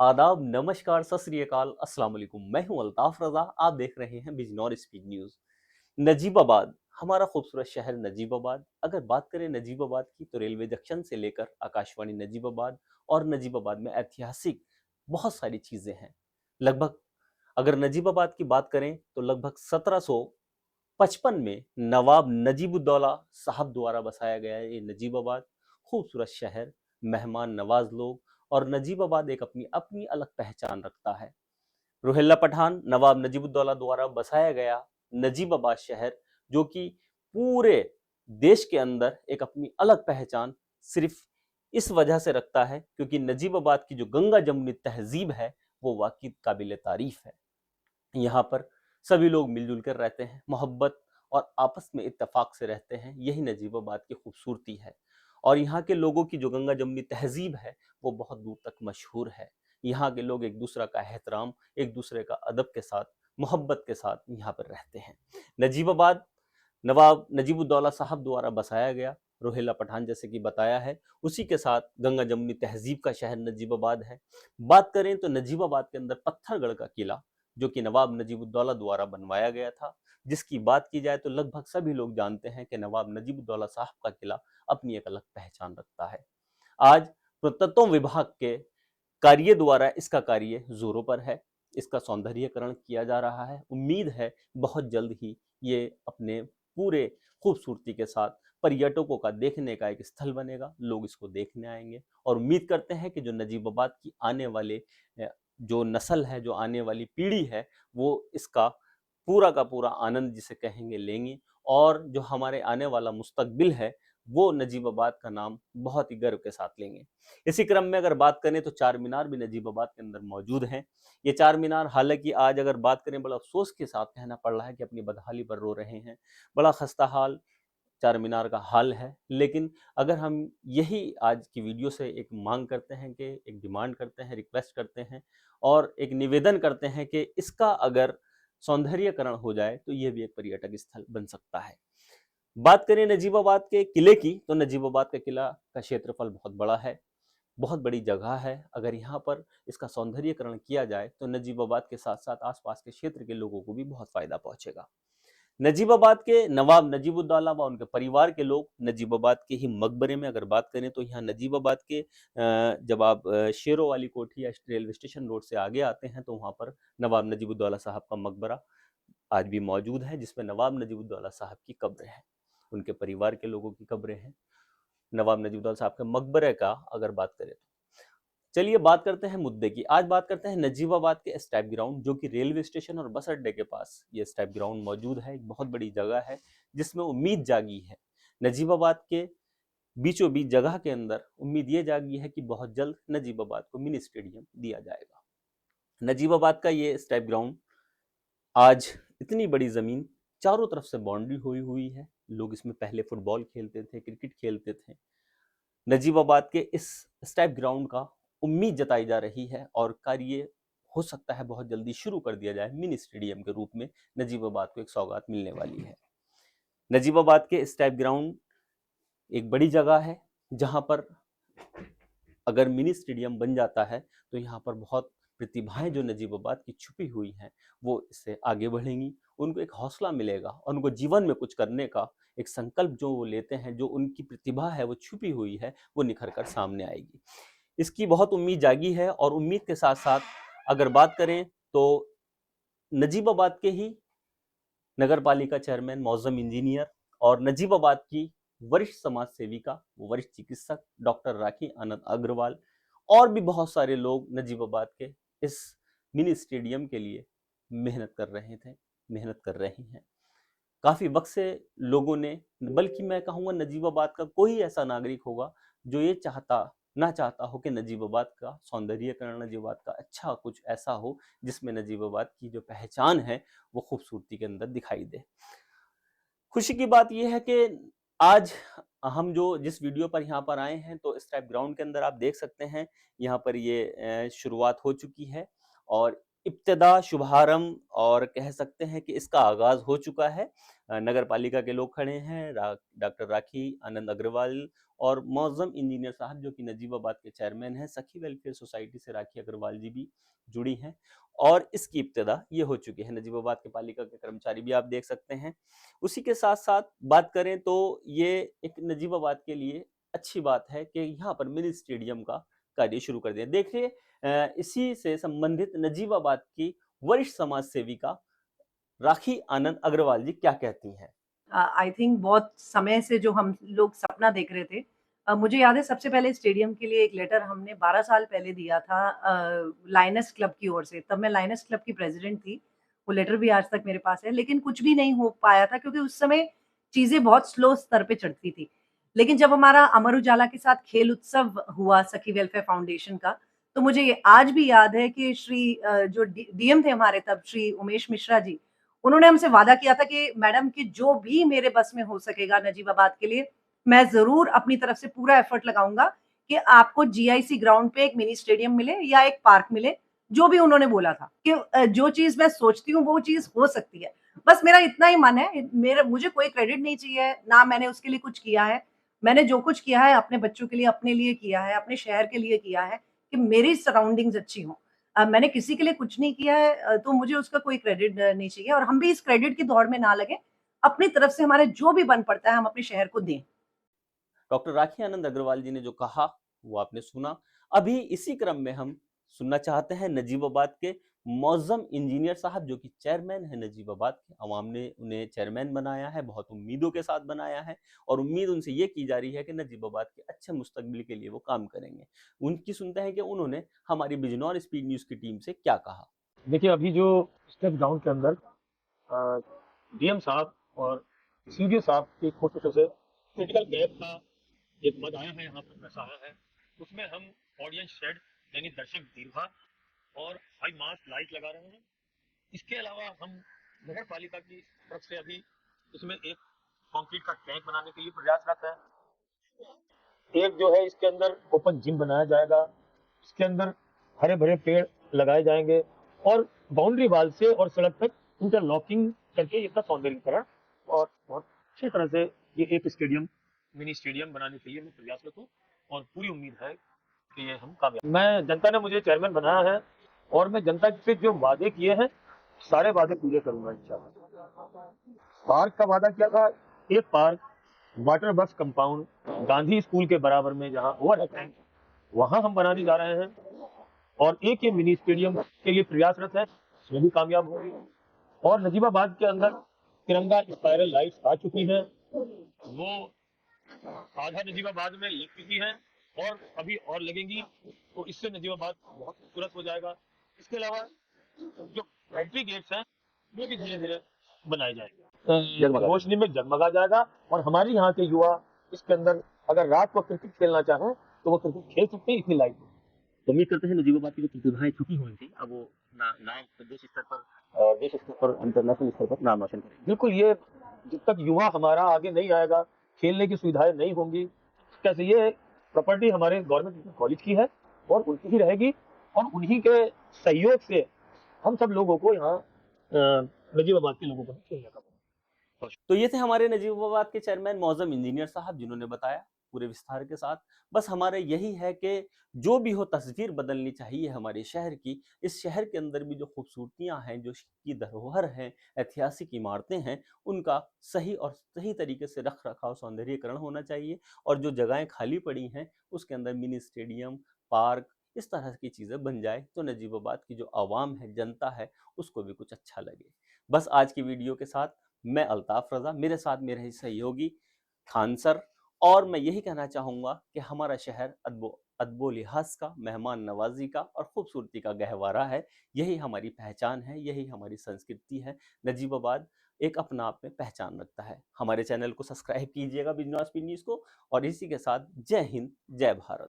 आदाब, नमस्कार, सत श्री अकाल, अस्सलाम वालेकुम। मैं हूं अल्ताफ रजा। आप देख रहे हैं बिजनौर स्पीड न्यूज। नजीबाबाद, हमारा खूबसूरत शहर नजीबाबाद। अगर बात करें नजीबाबाद की तो रेलवे जंक्शन से लेकर आकाशवाणी नजीबाबाद और नजीबाबाद में ऐतिहासिक बहुत सारी चीजें हैं। लगभग अगर नजीबाबाद की बात करें तो लगभग 1755 में नवाब नजीबुद्दौला साहब द्वारा बसाया गया है ये नजीबाबाद। खूबसूरत शहर, मेहमान नवाज लोग, और नजीबाबाद एक अपनी अपनी अलग पहचान रखता है। रोहिल्ला पठान नवाब नजीबुद्दौला द्वारा बसाया गया नजीबाबाद शहर, जो कि पूरे देश के अंदर एक अपनी अलग पहचान सिर्फ इस वजह से रखता है क्योंकि नजीबाबाद की जो गंगा जमुनी तहजीब है वो वाकई काबिल तारीफ है। यहाँ पर सभी लोग मिलजुल कर रहते हैं, मोहब्बत और आपस में इत्तेफाक से रहते हैं। यही नजीबाबाद की खूबसूरती है। और यहाँ के लोगों की जो गंगा जमुनी तहजीब है वो बहुत दूर तक मशहूर है। यहाँ के लोग एक दूसरे का एहतराम, एक दूसरे का अदब के साथ, मोहब्बत के साथ यहाँ पर रहते हैं। नजीबाबाद नवाब नजीबुद्दौला साहब द्वारा बसाया गया, रोहिल्ला पठान जैसे कि बताया है, उसी के साथ गंगा जमुनी तहजीब का शहर नजीबाबाद है। बात करें तो नजीबाबाद के अंदर पत्थरगढ़ का किला, जो कि नवाब नजीबुद्दौला द्वारा बनवाया गया था, जिसकी बात की जाए तो लगभग सभी लोग जानते हैं कि नवाब नजीबुद्दौला साहब का किला अपनी एक अलग पहचान रखता है। आज पुरातत्व विभाग के कार्य द्वारा इसका कार्य जोरों पर है। इसका सौंदर्यीकरण किया जा रहा है। उम्मीद है बहुत जल्द ही ये अपने पूरे खूबसूरती के साथ पर्यटकों का देखने का एक स्थल बनेगा। लोग इसको देखने आएंगे और उम्मीद करते हैं कि जो नजीबाबाद की आने वाले जो नस्ल है, जो आने वाली पीढ़ी है, वो इसका पूरा का पूरा आनंद जिसे कहेंगे लेंगे। और जो हमारे आने वाला मुस्तकबिल है वो नजीबाबाद का नाम बहुत ही गर्व के साथ लेंगे। इसी क्रम में अगर बात करें तो चार मीनार भी नजीबाबाद के अंदर मौजूद हैं। ये चार मीनार, हालांकि आज अगर बात करें बड़ा अफसोस के साथ कहना पड़ रहा है कि अपनी बदहाली पर रो रहे हैं। बड़ा खस्ता हाल चार मीनार का हाल है। लेकिन अगर हम यही आज की वीडियो से एक मांग करते हैं, कि एक डिमांड करते हैं, रिक्वेस्ट करते हैं और एक निवेदन करते हैं कि इसका अगर सौंदर्यकरण हो जाए तो यह भी एक पर्यटक स्थल बन सकता है। बात करें नजीबाबाद के किले की तो नजीबाबाद का किला का क्षेत्रफल बहुत बड़ा है, बहुत बड़ी जगह है। अगर यहाँ पर इसका सौंदर्यीकरण किया जाए तो नजीबाबाद के साथ साथ आसपास के क्षेत्र के लोगों को भी बहुत फायदा पहुंचेगा। नजीबाबाद के नवाब नजीबुद्दौला व उनके परिवार के लोग नजीबाबाद के ही मकबरे में अगर बात करें तो यहाँ नजीबाबाद के जब आप शेरों वाली कोठी या रेलवे स्टेशन रोड से आगे आते हैं तो वहाँ पर नवाब नजीबुद्दौला साहब का मकबरा आज भी मौजूद है, जिसमें नवाब नजीबुद्दौला साहब की कब्र है, उनके परिवार के लोगों की कब्रें हैं। नवाब नजीबुद्दौला साहब के मकबरे का अगर बात करें तो चलिए बात करते हैं मुद्दे की। आज बात करते हैं नजीबाबाद के स्टैप ग्राउंड, जो कि रेलवे स्टेशन और बस अड्डे के पास ये स्टैप ग्राउंड मौजूद है। एक बहुत बड़ी जगह है जिसमें उम्मीद जागी है। नजीबाबाद के बीचों बीच जगह के अंदर उम्मीद ये जागी है कि बहुत जल्द नजीबाबाद को मिनी स्टेडियम दिया जाएगा। नजीबाबाद का ये स्टैप ग्राउंड आज इतनी बड़ी जमीन, चारों तरफ से बाउंड्री हुई हुई है। लोग इसमें पहले फुटबॉल खेलते थे, क्रिकेट खेलते थे। नजीबाबाद के इस स्टेप ग्राउंड का उम्मीद जताई जा रही है और कार्य हो सकता है बहुत जल्दी शुरू कर दिया जाए। मिनी स्टेडियम के रूप में नजीबाबाद को एक सौगात मिलने वाली है। नजीबाबाद के स्टेप ग्राउंड एक बड़ी जगह है जहां पर अगर मिनी स्टेडियम बन जाता है तो यहाँ पर बहुत प्रतिभाएं जो नजीबाबाद की छुपी हुई हैं वो इससे आगे बढ़ेंगी। उनको एक हौसला मिलेगा और उनको जीवन में कुछ करने का एक संकल्प जो वो लेते हैं, जो उनकी प्रतिभा है वो छुपी हुई है, वो निखर कर सामने आएगी। इसकी बहुत उम्मीद जागी है। और उम्मीद के साथ साथ अगर बात करें तो नजीबाबाद के ही नगर पालिका चेयरमैन, मौजम इंजीनियर और नजीबाबाद की वरिष्ठ समाज सेविका, वरिष्ठ चिकित्सक डॉक्टर राखी आनंद अग्रवाल और भी बहुत सारे लोग नजीबाबाद के इस मिनी स्टेडियम के लिए मेहनत कर रहे थे, मेहनत कर रहे हैं। काफी वक्त से लोगों ने, बल्कि मैं कहूँगा नजीबाबाद का कोई ऐसा नागरिक होगा जो ये ना चाहता हो कि नजीबाबाद का सौंदर्यीकरण, नजीबाबाद का अच्छा कुछ ऐसा हो जिसमें नजीबाबाद की जो पहचान है वो खूबसूरती के अंदर दिखाई दे। खुशी की बात यह है कि आज हम जो जिस वीडियो पर यहाँ पर आए हैं तो इस टाइप ग्राउंड के अंदर आप देख सकते हैं यहाँ पर ये शुरुआत हो चुकी है। और इब्तिदा, शुभारंभ और कह सकते हैं कि इसका आगाज़ हो चुका है। नगर पालिका के लोग खड़े हैं, डॉक्टर राखी आनंद अग्रवाल और मौज़म इंजीनियर साहब जो कि नजीबाबाद के चेयरमैन हैं। सखी वेलफेयर सोसाइटी से राखी अग्रवाल जी भी जुड़ी हैं और इसकी इब्तिदा ये हो चुकी है। नजीबाबाद के पालिका के कर्मचारी भी आप देख सकते हैं। उसी के साथ-साथ बात करें तो ये एक नजीबाबाद के लिए अच्छी बात है कि यहाँ पर मिनी स्टेडियम का कार्य शुरू कर दिया। देखिए इसी से संबंधित नजीबाबाद की वरिष्ठ समाज सेविका राखी आनंद अग्रवाल जी क्या कहती हैं? आई थिंक बहुत समय से जो हम लोग सपना देख रहे थे। मुझे याद है सबसे पहले स्टेडियम के लिए एक लेटर हमने 12 साल पहले दिया था लायनेस क्लब की ओर से। तब मैं लायनेस क्लब की प्रेज़िडेंट थी। वो लेटर भी आज तक मेरे पास है, लेकिन कुछ भी नहीं हो पाया था क्योंकि उस समय चीज़ें बहुत स्लो स्तर पे चलती थी। लेकिन जब हमारा अमर उजाला के साथ खेल उत्सव हुआ सखी वेलफेयर फाउंडेशन का, तो मुझे ये आज भी याद है कि जो डीएम थे हमारे तब श्री उमेश मिश्रा जी, उन्होंने हमसे वादा किया था कि मैडम कि जो भी मेरे बस में हो सकेगा नजीबाबाद के लिए, मैं ज़रूर अपनी तरफ से पूरा एफर्ट लगाऊँगा कि आपको जीआईसी ग्राउंड पे एक मिनी स्टेडियम मिले या एक पार्क मिले, जो भी उन्होंने बोला था कि जो चीज़ मैं सोचती हूँ वो चीज़ हो सकती है। बस मेरा इतना ही मन है, मेरा मुझे कोई क्रेडिट नहीं चाहिए, ना मैंने उसके लिए कुछ किया है। मैंने जो कुछ किया है अपने बच्चों के लिए, अपने लिए किया है, अपने शहर के लिए किया है कि मेरी सराउंडिंग्स अच्छी हों। मैंने किसी के लिए कुछ नहीं किया है तो मुझे उसका कोई क्रेडिट नहीं चाहिए और हम भी इस क्रेडिट की दौड़ में ना लगें। अपनी तरफ से हमारे जो भी बन पड़ता है हम अपने शहर को दें। डॉक्टर राखी आनंद अग्रवाल जी ने जो कहा वो आपने सुना। अभी इसी क्रम में हम सुनना चाहते हैं नजीबाबाद के मौज़म इंजीनियर साहब जो कि चेयरमैन है नजीबाबाद के। अवाम ने उन्हें चेयरमैन बनाया है, बहुत उम्मीदों के साथ बनाया है और उम्मीद उनसे ये की जा रही है कि नजीबाबाद के अच्छे मुस्तकबिल के लिए वो काम करेंगे। उनकी सुनते हैं कि उन्होंने हमारी बिजनौर स्पीड न्यूज़ की टीम से क्या कहा। देखिए अभी जो स्टेप ग्राउंड के अंदर डीएम साहब और सीडीओ साहब की कोशिशों से क्रिटिकल गैप का एक मद आया है, यहाँ पर पैसा आया है। उसमें हम ऑडियंस शेड यानी दर्शक दीर्घा और हाई मास लाइट लगा रहे हैं। इसके अलावा हम नगर पालिका की तरफ से अभी इसमें एक कंक्रीट का टैंक बनाने के लिए प्रयासरत है। एक जो है इसके अंदर ओपन जिम बनाया जाएगा, इसके अंदर हरे भरे पेड़ लगाए जाएंगे और बाउंड्री वाल से और सड़क तक इंटरलॉकिंग करके इसका सौंदर्यीकरण और बहुत अच्छी तरह से ये एक स्टेडियम मिनी स्टेडियम बनाने के लिए मैं प्रयासरत हूँ और पूरी उम्मीद है कि ये हम कामयाब। मैं जनता ने मुझे चेयरमैन बनाया है और मैं जनता से जो वादे किए हैं सारे वादे पूरे करूंगा इंशाल्लाह। पार्क का वादा किया था, एक पार्क वाटर बस कंपाउंड गांधी स्कूल के बराबर में जहां ओवर टैंक वहां हम बनाने जा रहे हैं और एक ये मिनी स्टेडियम के लिए प्रयासरत है, इसमें भी कामयाब होंगे। और नजीबाबाद के अंदर तिरंगा स्पाइरल लाइट्स आ चुकी हैं, वो आधा नजीबाबाद में लग चुकी हैं और अभी और लगेंगी, तो इससे नजीबाबाद बहुत खूबसूरत हो जाएगा। इसके अलावा जो एंट्री गेट्स हैं वो भी धीरे धीरे बनाए जाएंगे, रोशनी में जगमगा जाएगा और हमारे यहाँ के युवा इसके अंदर अगर रात को क्रिकेट खेलना चाहें तो वो क्रिकेट खेल सकते हैं इतनी लाइट। तो उम्मीद करते हैं नजीबाबाद की जो प्रतिभाएं छुपी हुई थी अब वो नाम प्रदेश स्तर पर और देश स्तर पर इंटरनेशनल स्तर पर नाम रोशन करेंगे। बिल्कुल, ये जब तक युवा हमारा आगे नहीं आएगा, खेलने की सुविधाएं नहीं होंगी, कैसे ये प्रॉपर्टी हमारे गवर्नमेंट कॉलेज की है और उनकी ही रहेगी और उन्हीं के सहयोग से हम सब लोगों को यहाँ नजीबाबाद के लोगों को खेलने का मौका। तो ये थे हमारे नजीबाबाद के चेयरमैन मौज़म इंजीनियर साहब जिन्होंने बताया पूरे विस्तार के साथ। बस हमारा यही है कि जो भी हो तस्वीर बदलनी चाहिए हमारे शहर की। इस शहर के अंदर भी जो खूबसूरतियाँ हैं, जो की धरोहर हैं, ऐतिहासिक इमारतें हैं, उनका सही और सही तरीके से रख-रखाव, सौंदर्यीकरण होना चाहिए और जो जगहें खाली पड़ी हैं, उसके अंदर मिनी स्टेडियम, पार्क इस तरह की चीज़ें बन जाए तो नजीबाबाद की जो आवाम है, जनता है, उसको भी कुछ अच्छा लगे। बस आज की वीडियो के साथ मैं अल्ताफ रज़ा, मेरे साथ मेरे सहयोगी खान सर और मैं यही कहना चाहूँगा कि हमारा शहर अदबो लिहाज का, मेहमान नवाज़ी का और खूबसूरती का गहवारा है। यही हमारी पहचान है, यही हमारी संस्कृति है। नजीबाबाद एक अपना आप में पहचान रखता है। हमारे चैनल को सब्सक्राइब कीजिएगा बिजनौर स्पीड न्यूज़ को और इसी के साथ जय हिंद, जय भारत।